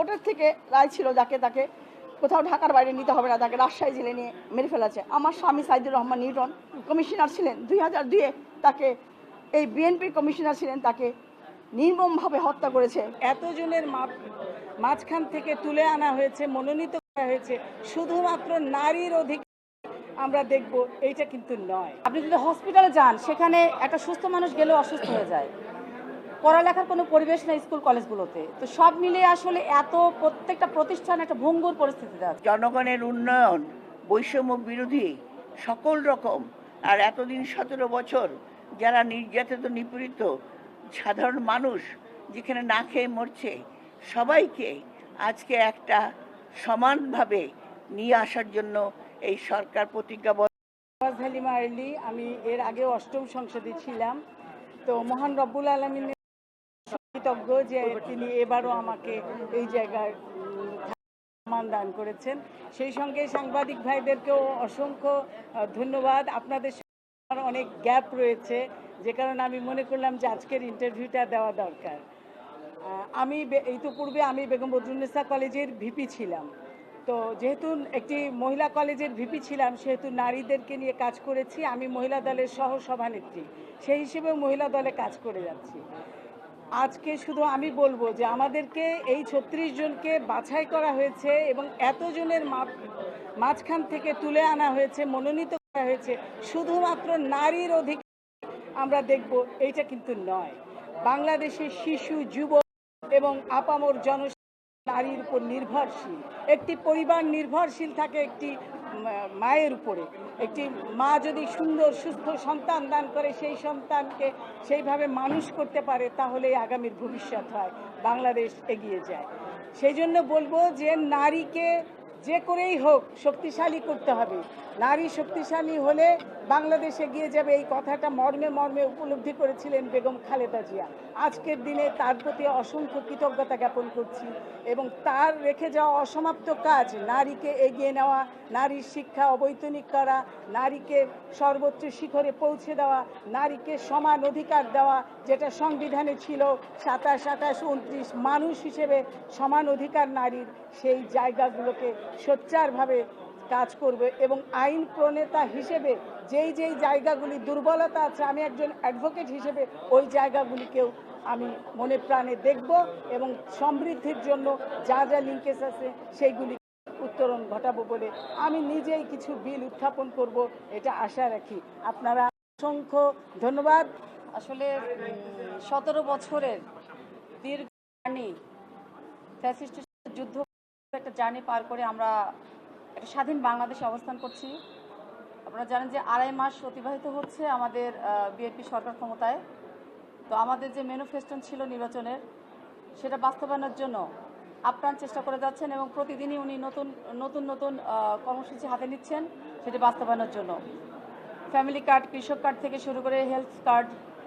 কোর্টের থেকে রায় ছিল যাকে তাকে কোথাও ঢাকার বাইরে নিতে হবে না, তাকে রাজশাহী জেলে নিয়ে মেরে ফেলেছে। আমার স্বামী সাইদুর রহমান নিউটন কমিশনার ছিলেন 2002-এ, তাকে এই বিএনপির কমিশনার ছিলেন, তাকে নির্মমভাবে হত্যা করেছে। এতজনের মাঝখান থেকে তুলে আনা হয়েছে, মনোনীত করা হয়েছে শুধুমাত্র নারীর অধিকার আমরা দেখব, এইটা কিন্তু নয়। আপনি যদি হসপিটালে যান, সেখানে একটা সুস্থ মানুষ গেলেও অসুস্থ হয়ে যায়, পড়ালেখার কোনো পরিবেশ নেই স্কুল কলেজগুলোতে। তো সব মিলিয়ে আসলে প্রত্যেকটা প্রতিষ্ঠান একটা ভঙ্গুর পরিস্থিতিতে আছে। জনগণের উন্নয়ন, বৈষম্য বিরোধী সকল রকম, আর এতদিন 17 বছর যারা নির্যাতিত নিপীড়িত সাধারণ মানুষ যেখানে না খেয়ে মরছে, সবাইকে আজকে একটা সমানভাবে নিয়ে আসার জন্য এই সরকার প্রতিজ্ঞাবদ্ধ। হালিমা আলী, আমি এর আগে 8ম সংসদে ছিলাম। তো মহান রব্বুল আলমিনের কৃতজ্ঞ যে তিনি এবারও আমাকে এই জায়গায় সম্মান দান করেছেন। সেই সঙ্গে সাংবাদিক ভাইদেরকেও অসংখ্য ধন্যবাদ। আপনাদের আমার অনেক গ্যাপ রয়েছে, যে কারণে আমি মনে করলাম যে আজকের ইন্টারভিউটা দেওয়া দরকার। আমি ইতিপূর্বে আমি বেগম বদরুন্নেসা কলেজের ভিপি ছিলাম। তো যেহেতু একটি মহিলা কলেজের ভিপি ছিলাম, সেহেতু নারীদেরকে নিয়ে কাজ করেছি। আমি মহিলা দলের সহ সভানেত্রী, সেই হিসেবে মহিলা দলে কাজ করে যাচ্ছি। আজকে শুধু আমি বলবো যে আমাদেরকে এই 36 জনকে বাছাই করা হয়েছে এবং এতজনের মাঝখান থেকে তুলে আনা হয়েছে, মনোনীত করা হয়েছে শুধুমাত্র নারীর অধিকার আমরা দেখব, এইটা কিন্তু নয়। বাংলাদেশের শিশু, যুবক এবং আপামর নারীর উপর নির্ভরশীল। একটি পরিবার নির্ভরশীল থাকে একটি মায়ের উপরে। একটি মা যদি সুন্দর সুস্থ সন্তান দান করে, সেই সন্তানকে সেইভাবে মানুষ করতে পারে, তাহলে আগামীর ভবিষ্যৎ হয়, বাংলাদেশ এগিয়ে যায়। সেই জন্য বলবো যে নারীকে যে করেই হোক শক্তিশালী করতে হবে। নারী শক্তিশালী হলে বাংলাদেশ এগিয়ে যাবে, এই কথাটা মর্মে মর্মে উপলব্ধি করেছিলেন বেগম খালেদা জিয়া। আজকের দিনে তার প্রতি অসংখ্য কৃতজ্ঞতা জ্ঞাপন করছি এবং তার রেখে যাওয়া অসমাপ্ত কাজ, নারীকে এগিয়ে নেওয়া, নারীর শিক্ষা অবৈতনিক করা, নারীকে সর্বোচ্চ শিখরে পৌঁছে দেওয়া, নারীকে সমান অধিকার দেওয়া, যেটা সংবিধানে ছিল 27, 28, 29, মানুষ হিসেবে সমান অধিকার নারীর, সেই জায়গাগুলোকে সোচ্চারভাবে কাজ করবে এবং আইন প্রণেতা হিসেবে যেই যেই জায়গাগুলি দুর্বলতা আছে, আমি একজন অ্যাডভোকেট হিসেবে ওই জায়গাগুলিকেও আমি মনে প্রাণে দেখব এবং সমৃদ্ধির জন্য যা যা লিঙ্কেজ আছে সেইগুলি উত্তরণ ঘটাবো বলে আমি নিজেই কিছু বিল উত্থাপন করব, এটা আশা রাখি। আপনারা অসংখ্য ধন্যবাদ। আসলে 17 বছরের দীর্ঘ জার্নি, ফ্যাসিস্ট যুদ্ধ একটা জার্নি পার করে আমরা একটা স্বাধীন বাংলাদেশে অবস্থান করছি। আপনারা জানেন যে 2.5 মাস অতিবাহিত হচ্ছে আমাদের বিএনপি সরকার ক্ষমতায়। তো আমাদের যে ম্যানিফেস্টো ছিল নির্বাচনের, সেটা বাস্তবায়নের জন্য আপ্রাণ চেষ্টা করে যাচ্ছেন এবং প্রতিদিনই উনি নতুন নতুন কর্মসূচি হাতে নিচ্ছেন সেটি বাস্তবায়নের জন্য। ফ্যামিলি কার্ড, কৃষক কার্ড থেকে শুরু করে হেলথ কার্ড,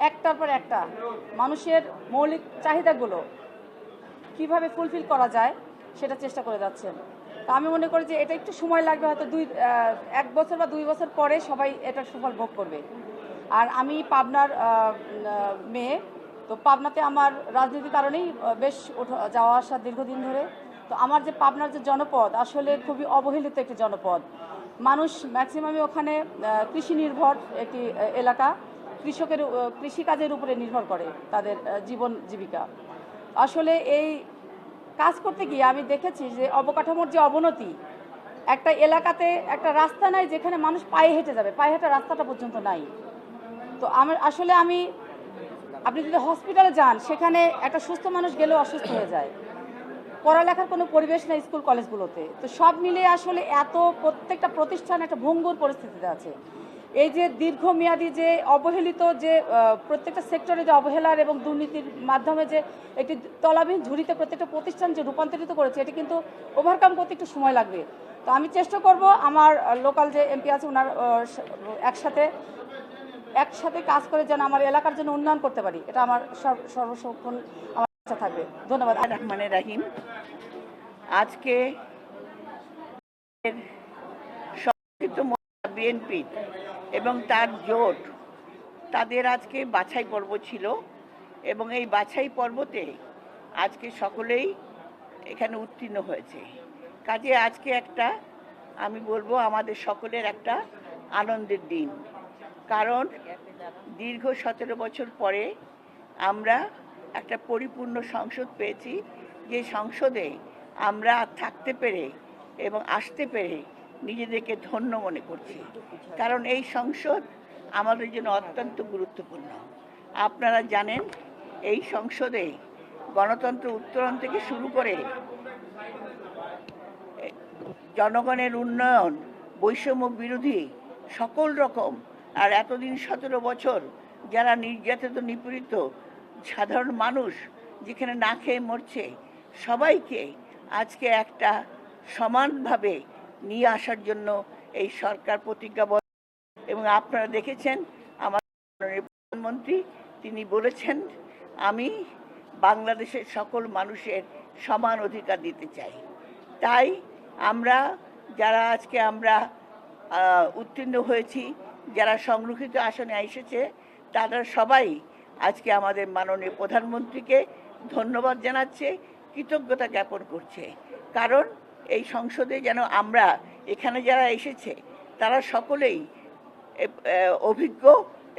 একটার পর একটা মানুষের মৌলিক চাহিদাগুলো কিভাবে ফুলফিল করা যায় সেটা চেষ্টা করে যাচ্ছেন। তো আমি মনে করি যে এটা একটু সময় লাগবে, হয়তো 1 বছর বা 2 বছর পরে সবাই এটার সুফল ভোগ করবে। আর আমি পাবনার মেয়ে, তো পাবনাতে আমার রাজনীতির কারণেই বেশ যাওয়া আসা দীর্ঘদিন ধরে। তো আমার যে পাবনার যে জনপদ, আসলে খুবই অবহেলিত একটি জনপদ। মানুষ ম্যাক্সিমামই ওখানে কৃষি নির্ভর একটি এলাকা, কৃষিকাজের উপরে নির্ভর করে তাদের জীবন জীবিকা। আসলে এই কাজ করতে গিয়ে আমি দেখেছি যে অবকাঠামোর যে অবনতি, একটা এলাকাতে একটা রাস্তা নাই যেখানে মানুষ পায়ে হেঁটে যাবে, পায়ে হেঁটে রাস্তাটা পর্যন্ত নাই। তো আপনি যদি হসপিটালে যান, সেখানে একটা সুস্থ মানুষ গেলেও অসুস্থ হয়ে যায়, পড়ালেখার কোনো পরিবেশ নেই স্কুল কলেজগুলোতে। তো সব মিলিয়ে আসলে প্রত্যেকটা প্রতিষ্ঠান একটা ভঙ্গুর পরিস্থিতিতে আছে। এই যে দীর্ঘমেয়াদী যে অবহেলিত যে প্রত্যেকটা সেক্টরে যে অবহেলার এবং দুর্নীতির মাধ্যমে যে একটি তলাবিহীন ঝুড়িতে প্রত্যেকটা প্রতিষ্ঠান যে রূপান্তরিত করেছে, এটি কিন্তু ওভারকাম করতে একটু সময় লাগবে। তো আমি চেষ্টা করব আমার লোকাল যে এমপি আছে ওনার একসাথে কাজ করে যেন আমার এলাকার জন্য উন্নয়ন করতে পারি, এটা আমার সর্বক্ষণ আমার ইচ্ছা থাকবে। ধন্যবাদ। রহমানের রাহিম। আজকে বিএনপি এবং তার জোট, তাদের আজকে বাছাই পর্ব ছিল এবং এই বাছাই পর্বতে আজকে সকলেই এখানে উত্তীর্ণ হয়েছে। কাজে আজকে একটা আমি বলবো আমাদের সকলের একটা আনন্দের দিন, কারণ দীর্ঘ 17 বছর পরে আমরা একটা পরিপূর্ণ সংসদ পেয়েছি, যে সংসদে আমরা থাকতে পেরে এবং আসতে পেরে নিজেদেরকে ধন্য মনে করছি। কারণ এই সংসদ আমাদের জন্য অত্যন্ত গুরুত্বপূর্ণ। আপনারা জানেন এই সংসদে গণতন্ত্র উত্তরণ থেকে শুরু করে জনগণের উন্নয়ন, বৈষম্য বিরোধী সকল রকম, আর এতদিন 17 বছর যারা নির্যাতিত নিপীড়িত সাধারণ মানুষ যেখানে না খেয়ে মরছে, সবাইকে আজকে একটা সমানভাবে নিয়ে আসার জন্য এই সরকার প্রতিজ্ঞাবদ্ধ। এবং আপনারা দেখেছেন আমার মাননীয় প্রধানমন্ত্রী তিনি বলেছেন, আমি বাংলাদেশের সকল মানুষের সমান অধিকার দিতে চাই। তাই আমরা যারা আজকে আমরা উত্তীর্ণ হয়েছি, যারা সংরক্ষিত আসনে এসেছে, তারা সবাই আজকে আমাদের মাননীয় প্রধানমন্ত্রীকে ধন্যবাদ জানাচ্ছে, কৃতজ্ঞতা জ্ঞাপন করছে। কারণ এই সংসদে যেন আমরা এখানে যারা এসেছে তারা সকলেই অভিজ্ঞ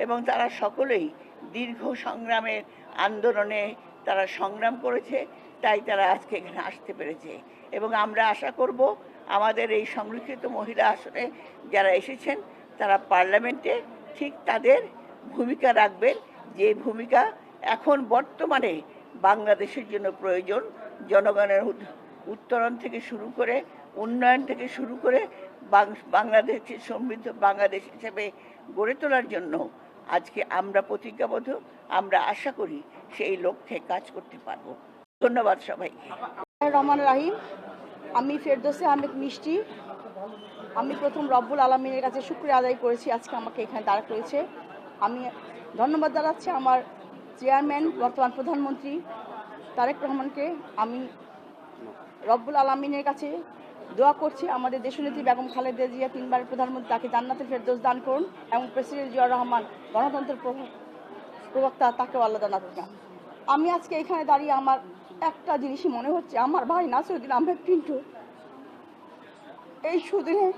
এবং তারা সকলেই দীর্ঘ সংগ্রামের আন্দোলনে তারা সংগ্রাম করেছে, তাই তারা আজকে এখানে আসতে পেরেছে। এবং আমরা আশা করব আমাদের এই সংরক্ষিত মহিলা আসনে যারা এসেছেন তারা পার্লামেন্টে ঠিক তাদের ভূমিকা রাখবেন, যে ভূমিকা এখন বর্তমানে বাংলাদেশের জন্য প্রয়োজন। জনগণের উত্তরণ থেকে শুরু করে উন্নয়ন থেকে শুরু করে বাংলাদেশের সমৃদ্ধ বাংলাদেশ হিসেবে গড়ে তোলার জন্য আজকে আমরা প্রতিজ্ঞাবদ্ধ। আমরা আশা করি সেই লক্ষ্যে কাজ করতে পারব। ধন্যবাদ সবাইকে। রহমান রাহিম, আমি ফেরদৌসী আহমেদ মিষ্টি। আমি প্রথম রব্বুল আলমিনের কাছে শুকরিয়া আদায় করেছি আজকে আমাকে এখানে দাঁড় করেছে। আমি ধন্যবাদ জানাচ্ছি আমার চেয়ারম্যান বর্তমান প্রধানমন্ত্রী তারেক রহমানকে। আমি রব্বুল আলমিনের কাছে দোয়া করছি আমাদের দেশনেত্রী বেগম খালেদা জিয়া 3 বারের প্রধানমন্ত্রী, তাকে জান্নাতুল ফেরদৌস দান করুন, এবং প্রেসিডেন্ট জিয়াউর রহমান গণতন্ত্রের প্রবক্তা, তাকেও আল্লাহ দান করুন। আমি আজকে এখানে দাঁড়িয়ে আমার একটা জিনিসই মনে হচ্ছে, আমার ভাই নাসিরউদ্দিন আহমেদ পিন্টু এই সুদিনে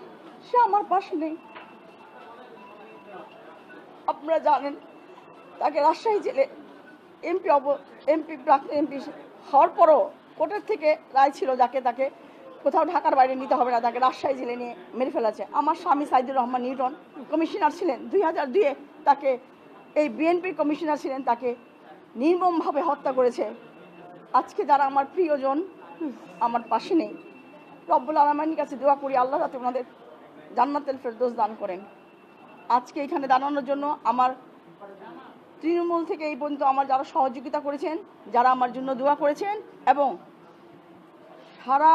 সে আমার পাশে নেই। আপনারা জানেন তাকে রাজশাহী জেলে এমপি এমপি হওয়ার পরও কোর্টের থেকে রায় ছিল যাকে তাকে কোথাও ঢাকার বাইরে নিতে হবে না, তাকে রাজশাহী জেলে নিয়ে মেরে ফেলেছে। আমার স্বামী সাইদুর রহমান নিউটন কমিশনার ছিলেন 2002-এ, তাকে এই বিএনপির কমিশনার ছিলেন, তাকে নির্মমভাবে হত্যা করেছে। আজকে যারা আমার প্রিয়জন আমার পাশে নেই, রব্বুল আলামিনের কাছে দোয়া করি আল্লাহ যাতে ওনাদের জান্নাতুল ফেরদৌস দান করেন। আজকে এখানে দাঁড়ানোর জন্য আমার তৃণমূল থেকে এই পর্যন্ত আমার যারা সহযোগিতা করেছেন, যারা আমার জন্য দোয়া করেছেন, এবং সারা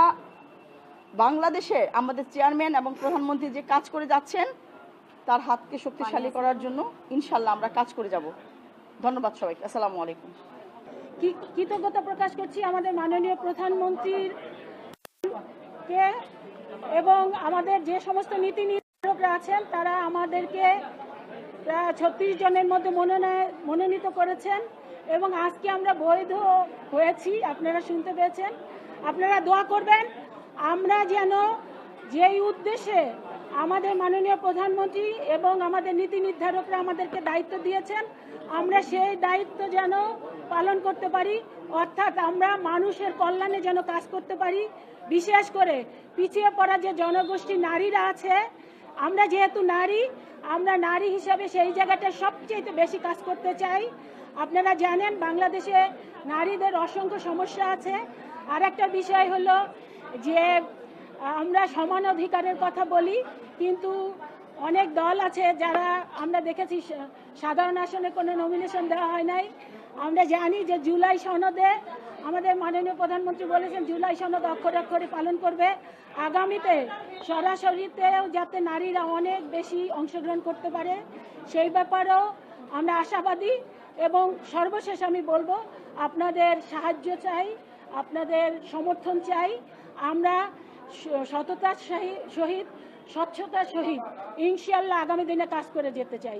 বাংলাদেশে আমাদের চেয়ারম্যান এবং প্রধানমন্ত্রী যে কাজ করে যাচ্ছেন তার হাতকে শক্তিশালী করার জন্য ইনশাল্লাহ আমরা কাজ করে যাব। ধন্যবাদ সবাইকে। আসসালামু আলাইকুম। কৃতজ্ঞতা প্রকাশ করছি আমাদের মাননীয় প্রধানমন্ত্রীর কে এবং আমাদের যে সমস্ত নীতি নির্ধারকরা আছেন তারা আমাদেরকে প্রায় 36 জনের মধ্যে মনোনীত করেছেন, এবং আজকে আমরা বৈধ হয়েছি। আপনারা শুনতে পেয়েছেন। আপনারা দোয়া করবেন আমরা যেন যেই উদ্দেশ্যে আমাদের মাননীয় প্রধানমন্ত্রী এবং আমাদের নীতি নির্ধারকরা আমাদেরকে দায়িত্ব দিয়েছেন, আমরা সেই দায়িত্ব যেন পালন করতে পারি, অর্থাৎ আমরা মানুষের কল্যাণে যেন কাজ করতে পারি। বিশেষ করে পিছিয়ে পড়া যে জনগোষ্ঠী নারীরা আছে, আমরা যেহেতু নারী, আমরা নারী হিসাবে সেই জায়গাটা সবচেয়ে বেশি কাজ করতে চাই। আপনারা জানেন বাংলাদেশে নারীদের অসংখ্য সমস্যা আছে। আর একটা বিষয় হলো যে আমরা সমান অধিকারের কথা বলি, কিন্তু অনেক দল আছে যারা আমরা দেখেছি সাধারণ আসনে কোনো নমিনেশন দেওয়া হয় নাই। আমরা জানি যে জুলাই সনদে আমাদের মাননীয় প্রধানমন্ত্রী বলেছেন জুলাই সনদ অক্ষরে অক্ষরে পালন করবে। আগামীতে সরাসরিতেও যাতে নারীরা অনেক বেশি অংশগ্রহণ করতে পারে সেই ব্যাপারেও আমরা আশাবাদী। এবং সর্বশেষ আমি বলবো আপনাদের সাহায্য চাই, আপনাদের সমর্থন চাই। আমরা সততার সহিত স্বচ্ছতার সহিত ইনশাআল্লাহ আগামী দিনে কাজ করে যেতে চাই।